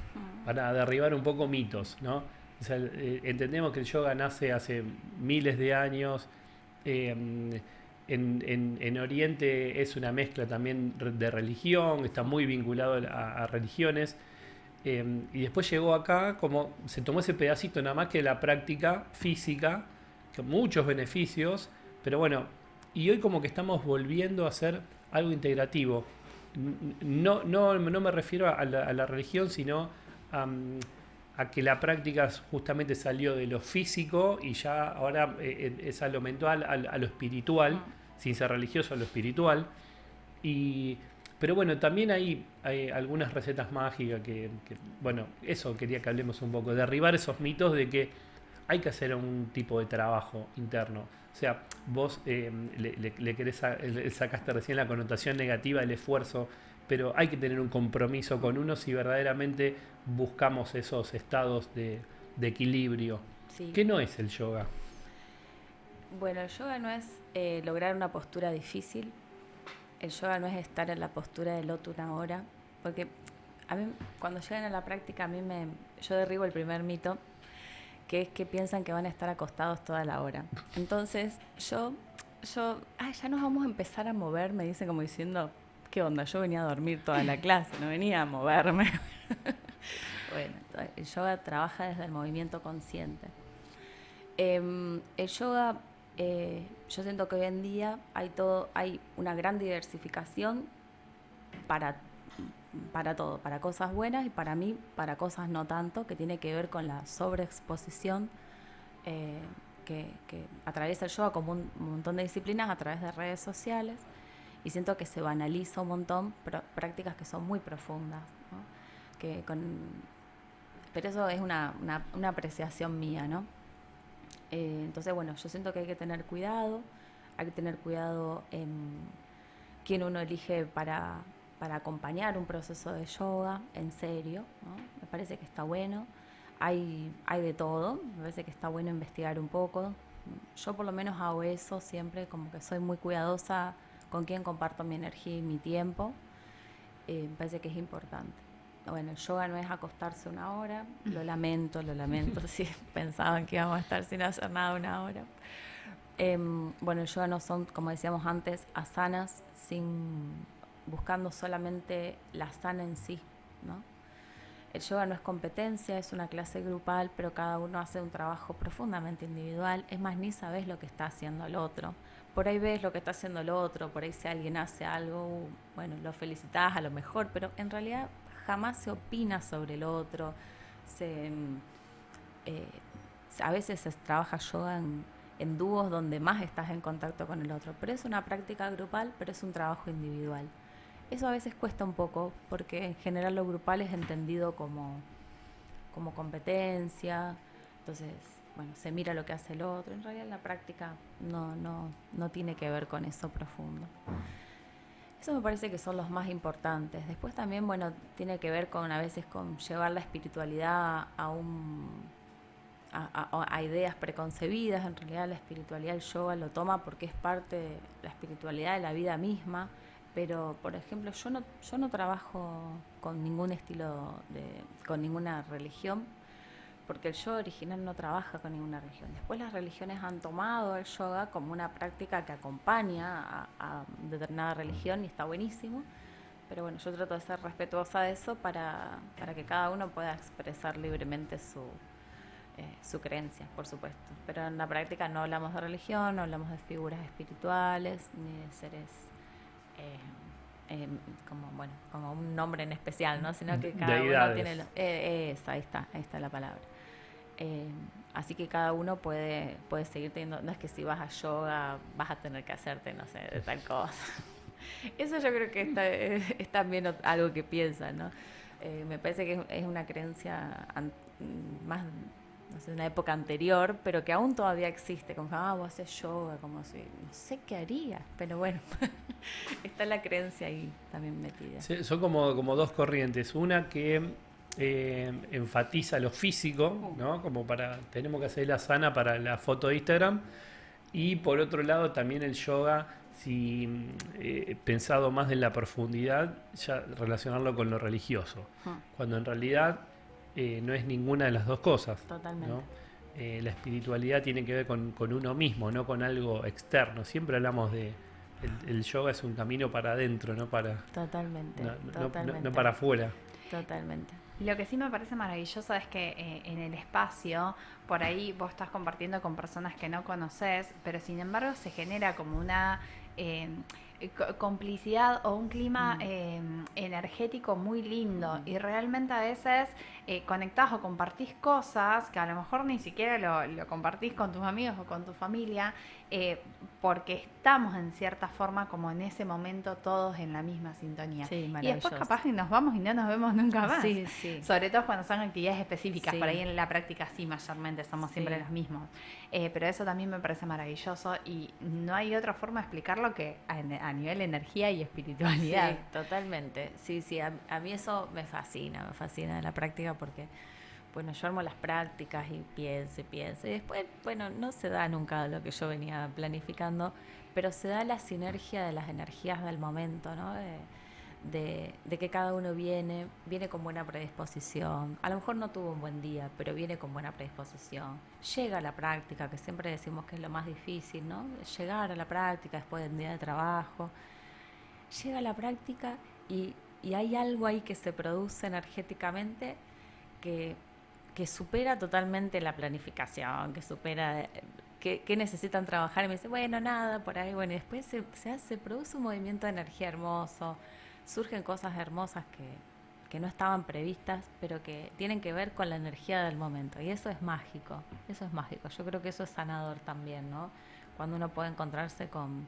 para derribar un poco mitos, ¿no? O sea, entendemos que el yoga nace hace miles de años. En Oriente es una mezcla también de religión, está muy vinculado a religiones. Y después llegó acá, como se tomó ese pedacito nada más que la práctica física, con muchos beneficios, pero bueno, y hoy como que estamos volviendo a hacer algo integrativo. No me refiero a la religión, sino a que la práctica justamente salió de lo físico y ya ahora es a lo mental, a lo espiritual, sin ser religioso, a lo espiritual. Pero bueno, también hay algunas recetas mágicas bueno, eso quería que hablemos un poco, derribar esos mitos de que hay que hacer un tipo de trabajo interno. O sea, vos le sacaste recién la connotación negativa del esfuerzo, pero hay que tener un compromiso con uno si verdaderamente buscamos esos estados de equilibrio. Sí. ¿Qué no es el yoga? Bueno, el yoga no es lograr una postura difícil. El yoga no es estar en la postura del loto una hora. Porque a mí, cuando llegan a la práctica, yo derribo el primer mito, que es que piensan que van a estar acostados toda la hora. Entonces, ya nos vamos a empezar a mover, me dicen como diciendo, ¿qué onda? Yo venía a dormir toda la clase, no venía a moverme. Bueno, el yoga trabaja desde el movimiento consciente. El yoga, yo siento que hoy en día hay una gran diversificación para todo, para cosas buenas y para mí, para cosas no tanto, que tiene que ver con la sobreexposición que atraviesa el yoga como un montón de disciplinas a través de redes sociales, y siento que se banaliza un montón prácticas que son muy profundas, ¿no? Pero eso es una apreciación mía, ¿no? Entonces, bueno, yo siento que hay que tener cuidado en quién uno elige para acompañar un proceso de yoga en serio, ¿no? Me parece que está bueno. Hay de todo, me parece que está bueno investigar un poco. Yo por lo menos hago eso siempre, como que soy muy cuidadosa con quién comparto mi energía y mi tiempo. Me parece que es importante. Bueno, el yoga no es acostarse una hora, lo lamento, si pensaban que íbamos a estar sin hacer nada una hora. Bueno, el yoga no son, como decíamos antes, asanas, buscando solamente la asana en sí, ¿no? El yoga no es competencia, es una clase grupal, pero cada uno hace un trabajo profundamente individual. Es más, ni sabes lo que está haciendo el otro. Por ahí ves lo que está haciendo el otro, por ahí si alguien hace algo, bueno, lo felicitas a lo mejor, pero en realidad jamás se opina sobre el otro. A veces se trabaja yoga en dúos donde más estás en contacto con el otro, pero es una práctica grupal, pero es un trabajo individual. Eso a veces cuesta un poco, porque en general lo grupal es entendido como competencia, entonces, bueno, se mira lo que hace el otro. En realidad la práctica no tiene que ver con eso profundo. Eso me parece que son los más importantes. Después también, bueno, tiene que ver a veces con llevar la espiritualidad a ideas preconcebidas. En realidad la espiritualidad, el yoga lo toma porque es parte de la espiritualidad de la vida misma. Pero, por ejemplo, yo no trabajo con ningún estilo, con ninguna religión, porque el yoga original no trabaja con ninguna religión. Después las religiones han tomado el yoga como una práctica que acompaña a determinada religión y está buenísimo. Pero bueno, yo trato de ser respetuosa de eso para que cada uno pueda expresar libremente su creencia, por supuesto. Pero en la práctica no hablamos de religión, no hablamos de figuras espirituales, ni de seres como un nombre en especial, ¿no? Sino que cada Deidades. uno tiene ahí está la palabra. Así que cada uno puede seguir teniendo, no es que si vas a yoga vas a tener que hacerte, no sé, de tal cosa. Eso yo creo que es también algo que piensan, ¿no? Me parece que es una creencia más, no sé, una época anterior, pero que aún todavía existe, como vos haces yoga, como si, no sé qué harías, pero bueno, está la creencia ahí también metida. Sí, son como dos corrientes, una que enfatiza lo físico, ¿no? Como tenemos que hacer la asana para la foto de Instagram, y por otro lado también el yoga pensado más en la profundidad, ya relacionarlo con lo religioso, cuando en realidad no es ninguna de las dos cosas. Totalmente. ¿No? La espiritualidad tiene que ver con uno mismo, no con algo externo. Siempre hablamos de el yoga es un camino para adentro, no para Totalmente, no para afuera. Totalmente. Lo que sí me parece maravilloso es que en el espacio, por ahí vos estás compartiendo con personas que no conoces, pero sin embargo se genera como una complicidad o un clima energético muy lindo, y realmente a veces conectás o compartís cosas que a lo mejor ni siquiera lo compartís con tus amigos o con tu familia, porque estamos en cierta forma como en ese momento todos en la misma sintonía. Sí, y después capaz que nos vamos y no nos vemos nunca más. Sí, sí. Sobre todo cuando son actividades específicas, Sí. por ahí en la práctica sí, mayormente somos siempre Sí. los mismos. Pero eso también me parece maravilloso, y no hay otra forma de explicarlo que a nivel energía y espiritualidad. Sí, totalmente. Sí, sí, a mí eso me fascina la práctica, porque, bueno, yo armo las prácticas y pienso, y después, bueno, no se da nunca lo que yo venía planificando, pero se da la sinergia de las energías del momento, ¿no? De que cada uno viene con buena predisposición. A lo mejor no tuvo un buen día, pero viene con buena predisposición. Llega a la práctica, que siempre decimos que es lo más difícil, ¿no? Llegar a la práctica después del día de trabajo. Llega a la práctica y hay algo ahí que se produce energéticamente que supera totalmente la planificación, que supera que necesitan trabajar, y me dice, bueno, nada, por ahí, bueno, y después se produce un movimiento de energía hermoso, surgen cosas hermosas que no estaban previstas, pero que tienen que ver con la energía del momento, y eso es mágico, yo creo que eso es sanador también, ¿no? Cuando uno puede encontrarse con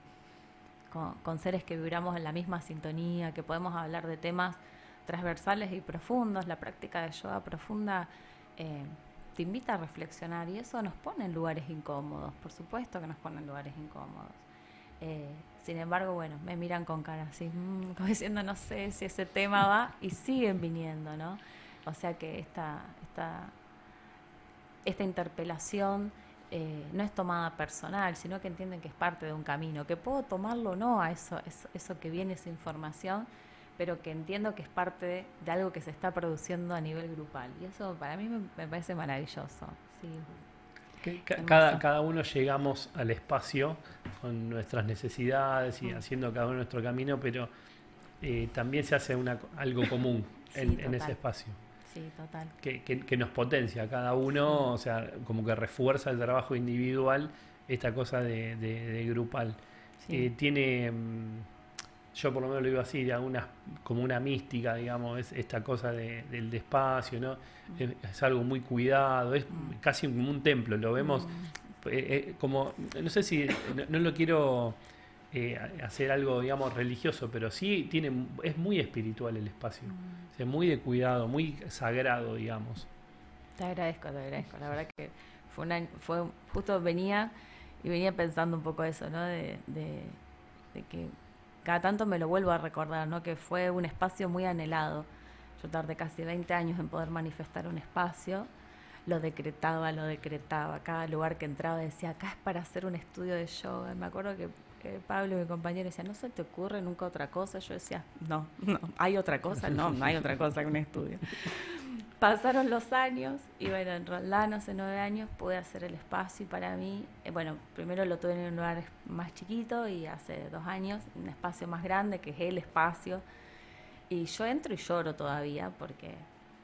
seres que vibramos en la misma sintonía, que podemos hablar de temas transversales y profundos. La práctica de yoga profunda te invita a reflexionar, y eso nos pone en lugares incómodos, por supuesto que nos pone en lugares incómodos. Sin embargo, bueno, me miran con cara así, como diciendo, no sé si ese tema va, y siguen viniendo, ¿no? O sea que esta interpelación no es tomada personal, sino que entienden que es parte de un camino, que puedo tomarlo o no a eso que viene, esa información, pero que entiendo que es parte de algo que se está produciendo a nivel grupal, y eso para mí me parece maravilloso. Sí. Cada uno llegamos al espacio con nuestras necesidades y haciendo cada uno nuestro camino, pero también se hace algo común en ese espacio. Sí, total. Que nos potencia a cada uno, o sea, como que refuerza el trabajo individual, esta cosa de grupal. Sí. Tiene, yo por lo menos lo digo así, como una mística, digamos, es esta cosa del espacio, ¿no? Es algo muy cuidado, es casi como un templo, lo vemos como, no sé si, no lo quiero hacer algo, digamos, religioso, pero sí es muy espiritual el espacio, o sea, muy de cuidado, muy sagrado, digamos. Te agradezco, la verdad que fue justo venía pensando un poco eso, ¿no? De que cada tanto me lo vuelvo a recordar, ¿no? Que fue un espacio muy anhelado. Yo tardé casi 20 años en poder manifestar un espacio, lo decretaba, cada lugar que entraba decía, acá es para hacer un estudio de yoga. Me acuerdo que Pablo, mi compañero, decía, ¿no se te ocurre nunca otra cosa? Yo decía, no, ¿hay otra cosa? No hay otra cosa que un estudio. Pasaron los años y bueno, en Roldán hace 9 años pude hacer el espacio, y para mí, bueno, primero lo tuve en un lugar más chiquito, y hace 2 años un espacio más grande, que es el espacio, y yo entro y lloro todavía porque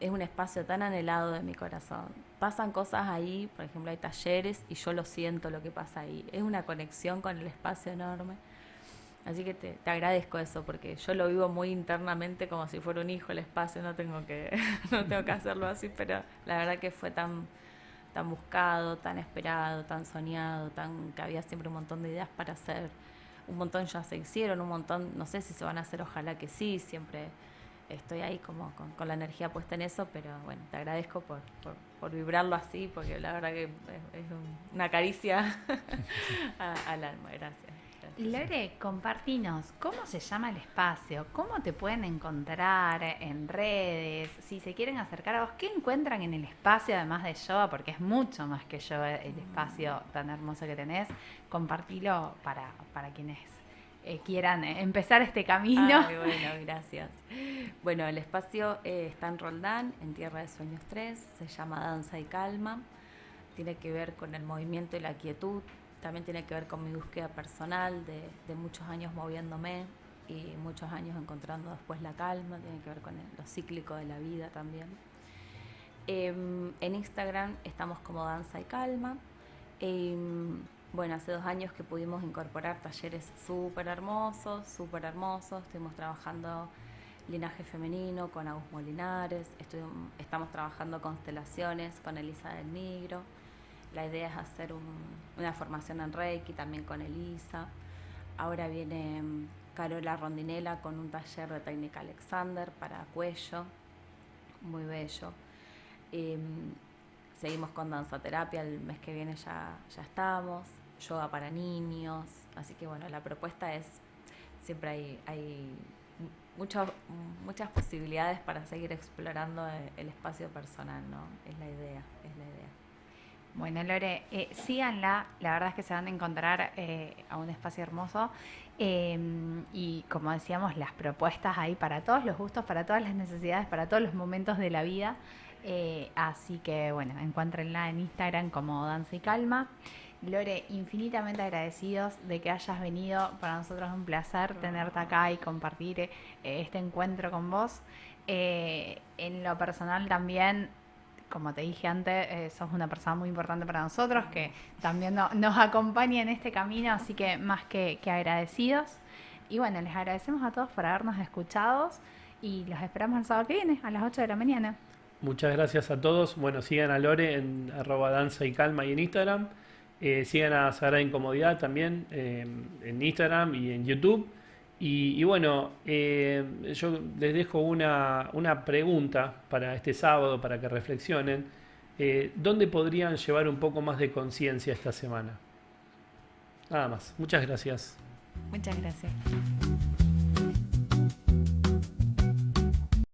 es un espacio tan anhelado de mi corazón. Pasan cosas ahí, por ejemplo hay talleres y yo lo siento lo que pasa ahí, es una conexión con el espacio enorme. Así que te agradezco eso, porque yo lo vivo muy internamente como si fuera un hijo el espacio, no tengo que hacerlo así, pero la verdad que fue tan buscado, tan esperado, tan soñado, que había siempre un montón de ideas para hacer. Un montón ya se hicieron, un montón, no sé si se van a hacer, ojalá que sí, siempre estoy ahí como con la energía puesta en eso, pero bueno, te agradezco por vibrarlo así, porque la verdad que es una caricia al alma. Gracias. Lore, compartinos, ¿cómo se llama el espacio? ¿Cómo te pueden encontrar en redes? Si se quieren acercar a vos, ¿qué encuentran en el espacio además de yoga? Porque es mucho más que yoga el espacio tan hermoso que tenés. Compartilo para quienes quieran empezar este camino. Ay, bueno, gracias. Bueno, el espacio está en Roldán, en Tierra de Sueños 3, se llama Danza y Calma, tiene que ver con el movimiento y la quietud, también tiene que ver con mi búsqueda personal de muchos años moviéndome y muchos años encontrando después la calma, tiene que ver con lo cíclico de la vida también. En Instagram estamos como Danza y Calma. Bueno, hace 2 años que pudimos incorporar talleres súper hermosos, estuvimos trabajando linaje femenino con Agus Molinares, estamos trabajando constelaciones con Elisa del Nigro. La idea es hacer una formación en Reiki también con Elisa. Ahora viene Carola Rondinella con un taller de técnica Alexander para cuello, muy bello. Seguimos con danzaterapia, el mes que viene ya estamos, yoga para niños, así que bueno, la propuesta es, siempre hay muchas posibilidades para seguir explorando el espacio personal, ¿no? Es la idea. Bueno, Lore, síganla, la verdad es que se van a encontrar a un espacio hermoso y como decíamos, las propuestas ahí para todos los gustos, para todas las necesidades, para todos los momentos de la vida, así que bueno, encuéntrenla en Instagram como Danza y Calma. Lore, infinitamente agradecidos de que hayas venido, para nosotros es un placer tenerte acá y compartir este encuentro con vos. En lo personal también, como te dije antes, sos una persona muy importante para nosotros, que también nos acompaña en este camino, así que más que agradecidos. Y bueno, les agradecemos a todos por habernos escuchado y los esperamos el sábado que viene, a las 8 de la mañana. Muchas gracias a todos. Bueno, sigan a Lore en @danza y calma y en Instagram. Sigan a Sagrada Incomodidad también en Instagram y en YouTube. Y bueno, yo les dejo una pregunta para este sábado, para que reflexionen. ¿Dónde podrían llevar un poco más de conciencia esta semana? Nada más. Muchas gracias. Muchas gracias.